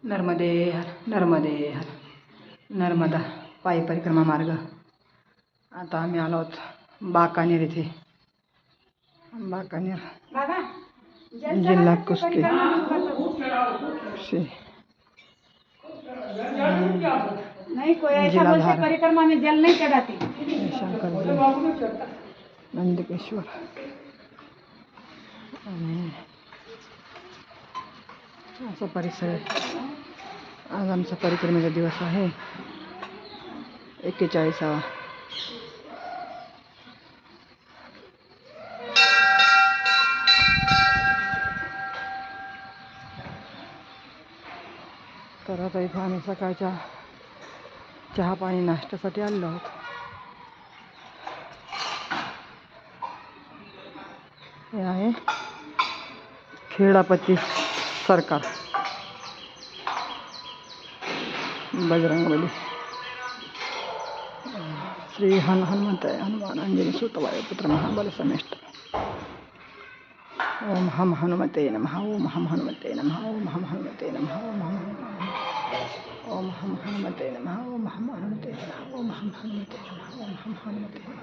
नर्मदे हर नर्मदे हर नर्मदा पायी परिक्रमा मार्ग. आता आम्ही आलो आहोत बाकानेर इथे. बाकानेर जिल्हा कुस्ती नहीं कोई ऐसा बोलते परिक्रमा में जल नहीं चढ़ाती. शंकर नंदकेश्वर आणि असा परिसर आहे. आज आमचा परिक्रमेचा दिवस आहे 41वा. तर आता इथं आम्ही सकाळच्या चहा पाणी नाश्त्यासाठी आलो आहोत. हे आहे खेडापती सरकार बजरंगबली श्री हनुमंताय हनुमान अंजनी सुतवाय पुत्र महाबल समेष्ट. ओम हम हनुमते नमः. ओम हम हनुमते नमः. ओम हम हनुमते नमः. ओम हम हनुमते नमः. ओम हम हनुमते नमः. ओम हम हनुमते नमः. ओम हम हनुमते नमः. ओम हम हनुमते नमः.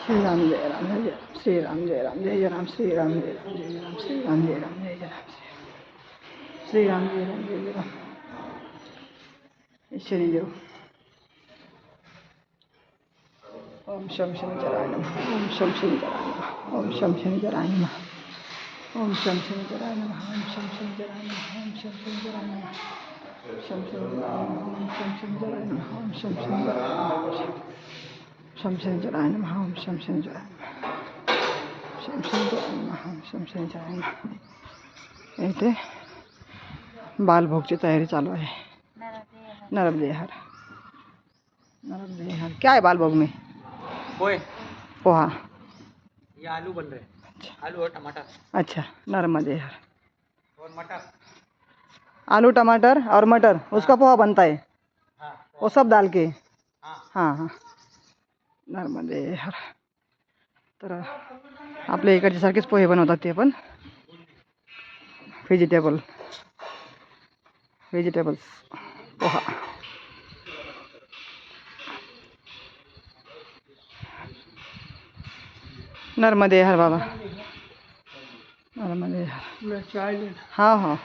श्री राम जय राम जय राम श्री राम जय राम जय जय राम श्री राम जय राम जय राम श्री राम जय राम जय जय राम श्री राम जय राम जय जय राम. ईश्वरी देव. ओम शम शनिचराय नमः. ओम शम शनिचराय नमः. ओम शम शनिचराय नमः. ओम शम शनिचराय नमः. ओम शम शनिचराय नमः. ओम शम शनिचराय नमः. शम शनिचराय नमः. ओम शम शनिचराय नमः. ओम शम शनिचराय नमः. शम शनिचराय नमः. ओम शम शनिचराय नमः. शम शनिचराय नमः. ओम शम शनिचराय नमः. इथे बालभोगची तयारी चालू आहे. नर्मदे हर नर्मदे हर. क्या है बालभोग में? पोहा. ये आलू बन रहे हैं. आलू और टमाटर. अच्छा नर्मदे हर. और मटर. आलू टमाटर और मटर उसका पोहा बनता है. हाँ वो सब डाल के. हाँ. हाँ हाँ नर्मदे हर. तर आपल्या इकडच्या सारखेच पोहे बनवतात ते पण व्हेजिटेबल्स पोहा. नर्मदे हर बाबा. नर्मदे हर. चाय. हाँ हाँ